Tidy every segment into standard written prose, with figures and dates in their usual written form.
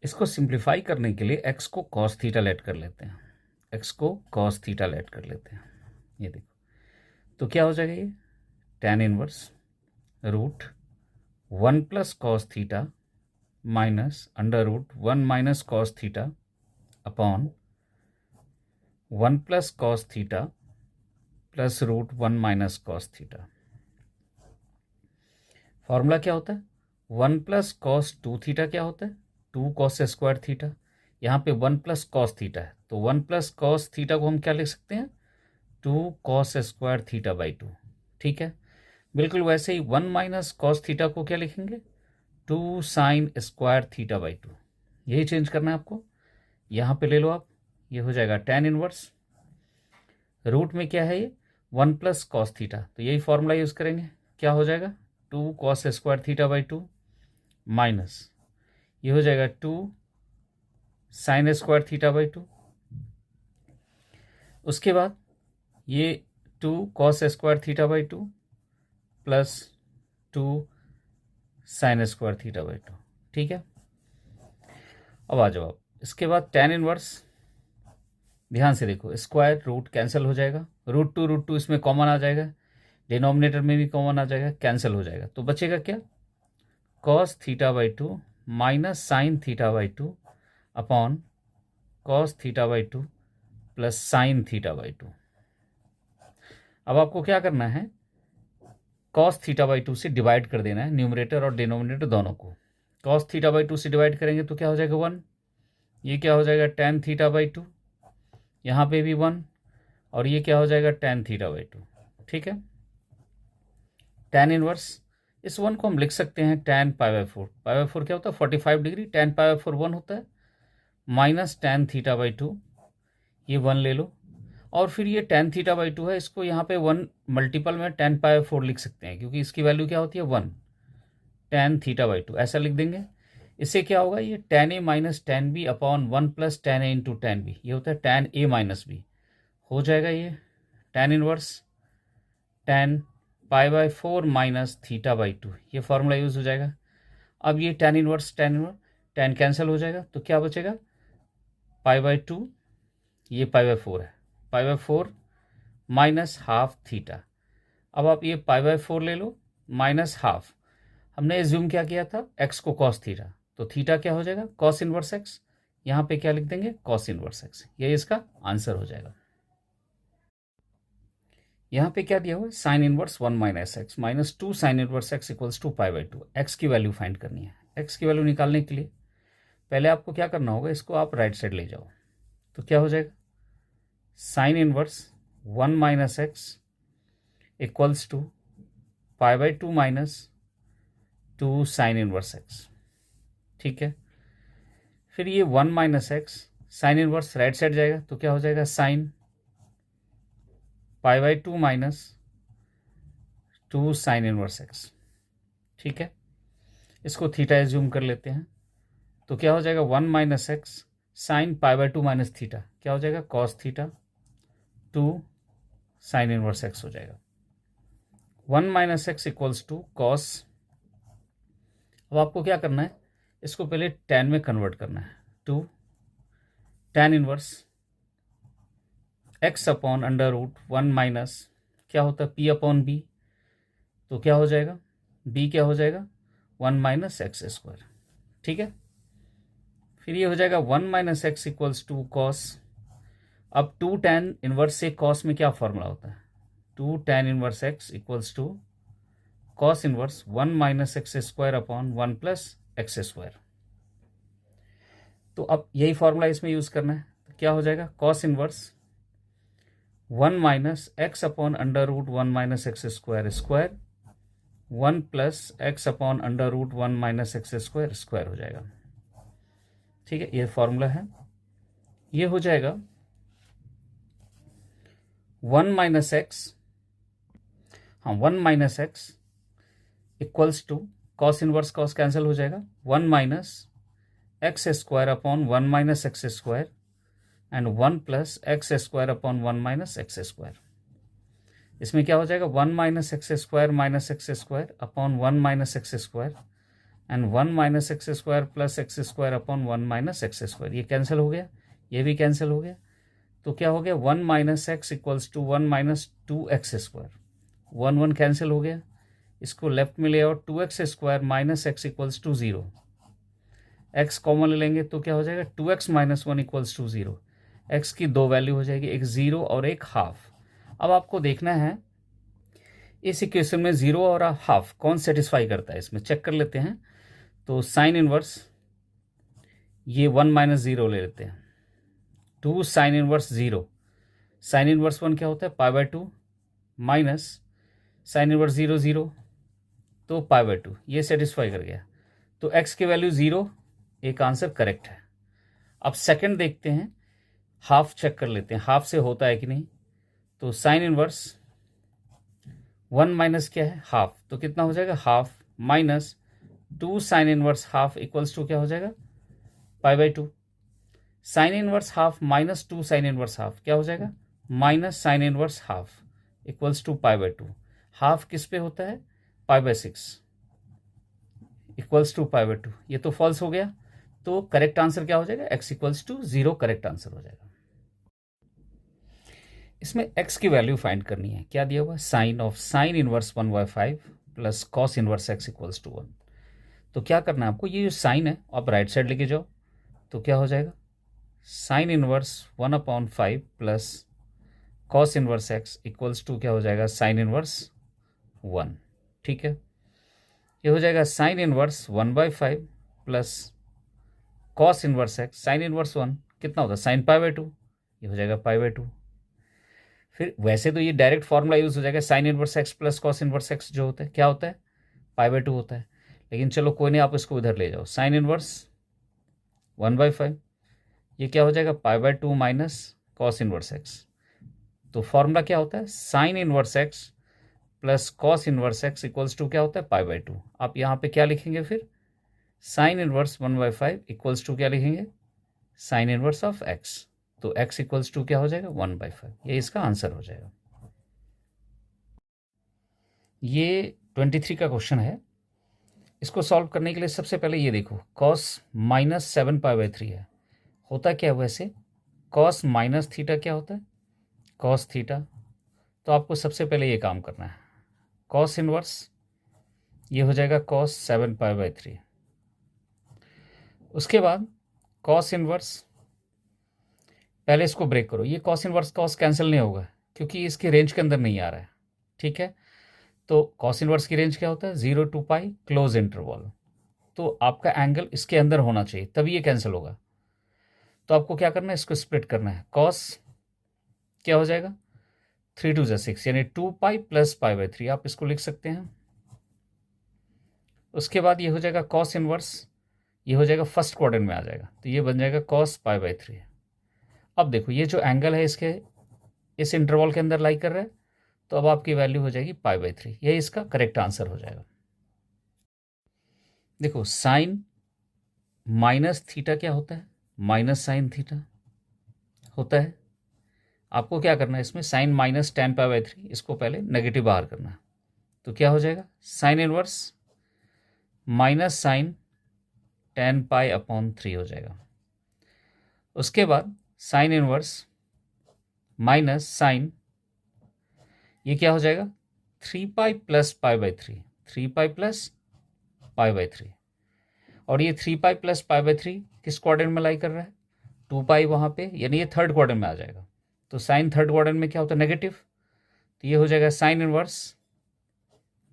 इसको सिंप्लीफाई करने के लिए x को cos थीटा लेट कर लेते हैं, x को cos थीटा लेट कर लेते हैं। ये देखो, तो क्या हो जाएगा, ये tan inverse root 1 plus cos theta minus under root 1 minus cos theta upon 1 plus cos theta plus root 1 minus cos theta. Formula क्या होता है, 1 प्लस कॉस 2 थीटा क्या होता है, 2 कॉस स्क्वायर थीटा। यहाँ पे 1 प्लस कॉस थीटा है, तो 1 प्लस कॉस थीटा को हम क्या लिख सकते हैं, 2 कॉस स्क्वायर थीटा बाई 2। ठीक है, बिल्कुल वैसे ही 1 माइनस कॉस थीटा को क्या लिखेंगे, 2 साइन स्क्वायर थीटा बाई 2। यही चेंज करना है आपको। यहाँ पे ले लो आप, ये हो जाएगा tan इनवर्स, रूट में क्या है ये 1 प्लस कॉस थीटा, तो यही फॉर्मूला यूज़ करेंगे। क्या हो जाएगा, 2 cos square theta by 2 minus ये हो जाएगा 2 साइन स्क्वायर थीटा बाई 2। उसके बाद ये 2 cos square theta by 2 plus 2 sine square theta by 2। ठीक है, अब आ जाओ आप, इसके बाद tan इनवर्स, ध्यान से देखो, स्क्वायर रूट कैंसिल हो जाएगा, रूट टू इसमें कॉमन आ जाएगा, डिनोमिनेटर में भी कॉमन आ जाएगा, कैंसिल हो जाएगा, तो बचेगा क्या, cos theta by 2 minus sine theta by 2 upon cos theta by 2 plus sine theta by 2। अब आपको क्या करना है, कॉस थीटा बाई 2 से डिवाइड कर देना है न्यूमरेटर और डिनोमिनेटर दोनों को। कॉस थीटा बाई 2 से डिवाइड करेंगे तो क्या हो जाएगा 1, ये क्या हो जाएगा tan थीटा बाई 2, यहाँ पे भी 1, और ये क्या हो जाएगा tan थीटा बाई 2। ठीक है, tan इनवर्स, इस 1 को हम लिख सकते हैं tan pi by 4। Pi by 4 क्या होता है 45 डिग्री, tan पाई बाई 4 1 होता है, माइनस tan थीटा बाई 2, ये 1 ले लो, और फिर ये tan थीटा बाई 2 है, इसको यहाँ पे 1 मल्टीपल में tan पाई बाई 4 लिख सकते हैं, क्योंकि इसकी वैल्यू क्या होती है 1, tan थीटा बाई 2 ऐसा लिख देंगे। इससे क्या होगा, ये tan a minus tan b upon 1 plus tan a into tan b, ये होता है tan a माइनस b, हो जाएगा ये tan inverse tan pi by 4 minus theta by 2, ये फॉर्मूला यूज़ हो जाएगा। अब ये tan इनवर्स tan कैंसिल हो जाएगा, तो क्या बचेगा, पाई बाई 2, ये पाई बाई 4 है, pi by 4 minus half theta. अब आप ये पाई बाई 4 ले लो माइनस हाफ, हमने एज्यूम क्या किया था, x को cos थीटा, तो थीटा क्या हो जाएगा cos इनवर्स x, यहाँ पे क्या लिख देंगे cos इनवर्स x, ये इसका आंसर हो जाएगा। यहाँ पे क्या दिया हुआ है, sine inverse 1 minus X minus 2 sine inverse x equals to pi by 2। X की वैल्यू फाइंड करनी है। एक्स की वैल्यू निकालने के लिए पहले आपको क्या करना होगा, इसको आप राइट साइड ले जाओ, तो क्या हो जाएगा, sine inverse 1 minus x equals to pi by 2 minus 2 sine inverse X. ठीक है, फिर ये 1 minus X sine inverse right side जाएगा, तो क्या हो जाएगा sine pi by 2 minus 2 sine inverse X. ठीक है, इसको थीटा एज्यूम कर लेते हैं, तो क्या हो जाएगा 1 minus X sine pi by 2 minus theta, क्या हो जाएगा cos theta 2 sine inverse X हो जाएगा। 1 minus x equals to cos, अब आपको क्या करना है, इसको पहले tan में कन्वर्ट करना है, 2 tan inverse x upon under root 1 minus क्या होता है p अपॉन b, तो क्या हो जाएगा b क्या हो जाएगा 1 माइनस एक्स स्क्वायर। ठीक है, फिर ये हो जाएगा 1 minus x equals to cos. अब 2 tan इनवर्स से कॉस में क्या फॉर्मूला होता है, 2 tan inverse x equals to cos inverse 1 minus x square upon 1 plus x square. तो अब यही फॉर्मूला इसमें यूज़ करना है, तो क्या हो जाएगा cos inverse 1 minus x upon under root 1 minus x square square 1 plus x upon under root 1 minus x square square हो जाएगा। ठीक है, ये फॉर्मूला है, ये हो जाएगा 1 माइनस एक्स, हाँ 1 minus x equals to cos inverse cos cancel हो जाएगा 1 minus x square upon 1 minus x square and 1 plus x square upon 1 minus x square. इसमें क्या हो जाएगा 1 minus x square upon 1 minus x square and 1 minus x square plus x square upon 1 minus x square, ये cancel हो गया, ये भी cancel हो गया। तो क्या हो गया, 1 minus x equals to 1 minus 2x square, 1 cancel हो गया, इसको लेफ्ट में ले आओ, 2x square minus x equals to 0, x common ले लेंगे तो क्या हो जाएगा, 2x minus 1 equals to 0, x की दो वैल्यू हो जाएगी, एक 0 और एक हाफ। अब आपको देखना है इस इक्वेशन में 0 और हाफ कौन सेटिस्फाई करता है, इसमें चेक कर लेते हैं। तो साइन इनवर्स ये 1 माइनस 0 ले लेते हैं, 2 साइन इनवर्स 0, साइन इनवर्स 1 क्या होता है, pi by 2 minus sine inverse 0 0, तो पाई बाय 2, ये सेटिस्फाई कर गया। तो x की वैल्यू 0, एक आंसर करेक्ट है। अब सेकंड देखते हैं, हाफ चेक कर लेते हैं हाफ से होता है कि नहीं। तो साइन इनवर्स 1 माइनस क्या है, हाफ, तो कितना हो जाएगा, half minus 2 sine inverse half equals to क्या हो जाएगा, pi by 2। Sine inverse half minus 2 sine inverse half क्या हो जाएगा, minus sine inverse half equals to pi by 2। Half किस पे होता है, pi by 6 equals to pi by 2, ये तो फॉल्स हो गया। तो करेक्ट आंसर क्या हो जाएगा, x equals to 0 correct answer हो जाएगा। इसमें x की वैल्यू फाइंड करनी है, क्या दिया हुआ है, sine of sine inverse 1/5 plus cos inverse x equals to 1। तो क्या करना है आपको, ये जो साइन है आप राइट साइड लेके जाओ, तो क्या हो जाएगा, sine inverse 1/5 plus cos inverse x equals to क्या हो जाएगा, साइन इनवर्स 1। ठीक है, ये हो जाएगा sine inverse 1/5 plus cos inverse x, sign inverse 1 कितना होता है, साइन पाई बाय 2, ये हो जाएगा पाई बाय 2। फिर वैसे तो ये डायरेक्ट फॉर्मूला यूज हो जाएगा, sine inverse x plus cos inverse x जो होता है क्या होता है, पाई बाय 2 होता है। लेकिन चलो कोई नहीं, आप इसको इधर ले जाओ, साइन इनवर्स 1/5, ये क्या हो जाएगा, pi by 2 minus cos inverse x। तो फॉर्मूला क्या होता है, sine inverse x plus cos inverse x equals to क्या होता है, पाई बाय 2। आप यहाँ पे क्या लिखेंगे फिर, साइन इनवर्स 1/5 इक्वल्स टू क्या लिखेंगे, साइन इनवर्स ऑफ x। तो x इक्वल्स टू क्या हो जाएगा, 1/5, ये इसका आंसर हो जाएगा। ये 23 का क्वेश्चन है। इसको सॉल्व करने के लिए सबसे पहले ये देखो, cos माइनस 7 पाई बाय 3 है, होता क्या है वैसे, cos माइनस थीटा क्या होता है, cos थीटा। तो आपको सबसे पहले ये काम करना है, cos इनवर्स ये हो जाएगा cos 7 पाई बाय 3, उसके बाद cos इनवर्स, पहले इसको ब्रेक करो, ये cos इनवर्स cos कैंसिल नहीं होगा क्योंकि इसके रेंज के अंदर नहीं आ रहा है। ठीक है, तो cos इनवर्स की रेंज क्या होता है, 0 to पाई क्लोज इंटरवल, तो आपका एंगल इसके अंदर होना चाहिए तभी ये कैंसिल होगा। तो आपको क्या करना है, इसको स्प्लिट करना है, cos क्या हो जाएगा, 3 2 6 यानी 2 पाई प्लस पाई बाय 3, आप इसको लिख सकते हैं। उसके बाद ये हो जाएगा cos इनवर्स, ये हो जाएगा फर्स्ट क्वाड्रेंट में आ जाएगा, तो ये बन जाएगा cos पाई बाय 3। अब देखो ये जो एंगल है इसके इस इंटरवल के अंदर लाई कर रहा है, तो अब आपकी वैल्यू हो जाएगी पाई बाय 3, यही इसका करेक्ट आंसर हो जाएगा। देखो साइन माइनस थीटा क्या होता है, माइनस साइन थीटा होता है। आपको क्या करना है, इसमें sine minus ten pi by 3, इसको पहले नेगेटिव बाहर करना है, तो क्या हो जाएगा, sine inverse minus sine 10 pi upon 3 हो जाएगा। उसके बाद साइन इनवर्स माइनस साइन, ये क्या हो जाएगा, 3 pi plus pi by 3, 3 pi plus pi by 3, और ये 3 पाई प्लस पाई बाय 3 किस क्वाड्रेंट में लाई कर रहा है, 2 पाई वहाँ पे, यानी ये थर्ड क्वाड्रेंट में आ जाएगा। तो साइन थर्ड क्वाड्रेंट में क्या होता है, नेगेटिव, तो ये हो जाएगा sine inverse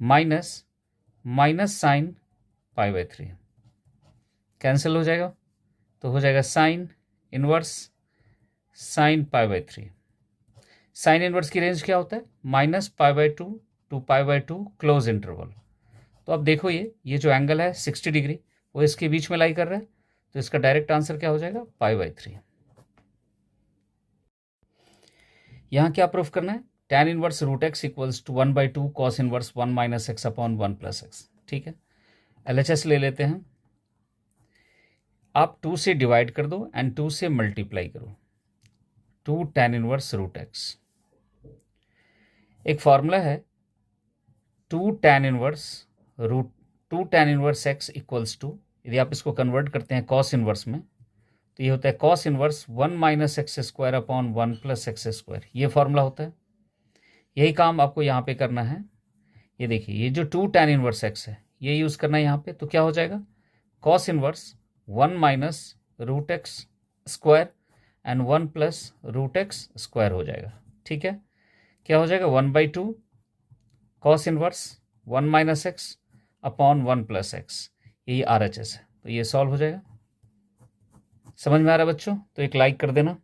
minus minus sine pi by 3, cancel हो जाएगा, तो हो जाएगा sine inverse sine pi by 3। Sine inverse की रेंज क्या होता है, minus pi by 2 to pi by 2 close interval. तो अब देखो ये जो एंगल है 60 डिग्री वो इसके बीच में लाई कर रहा है, तो इसका डायरेक्ट आंसर क्या हो जाएगा, पाई बाय 3। यहाँ क्या प्रूफ करना है, tan inverse root x equals to 1/2 cos inverse 1 minus x upon 1 plus x. ठीक है, LHS ले लेते हैं, आप 2 से डिवाइड कर दो एंड 2 से मल्टीप्लाई करो, 2 tan इनवर्स रूट एक्स। एक फॉर्मूला है 2 tan inverse root to tan inverse x equals to, यदि आप इसको कन्वर्ट करते हैं कॉस इनवर्स में तो ये होता है cos inverse 1 minus x square upon 1 plus x square, ये फॉर्मूला होता है। यही काम आपको यहाँ पे करना है। ये देखिए, ये जो 2 tan इनवर्स x है ये यूज़ करना है यहाँ पे, तो क्या हो जाएगा cos inverse 1 minus root x square and 1 plus root x square हो जाएगा। ठीक है, क्या हो जाएगा 1/2 cos inverse 1 minus x upon 1 plus x, यही RHS है। तो ये सॉल्व हो जाएगा। समझ में आ रहा है बच्चों? तो एक लाइक कर देना।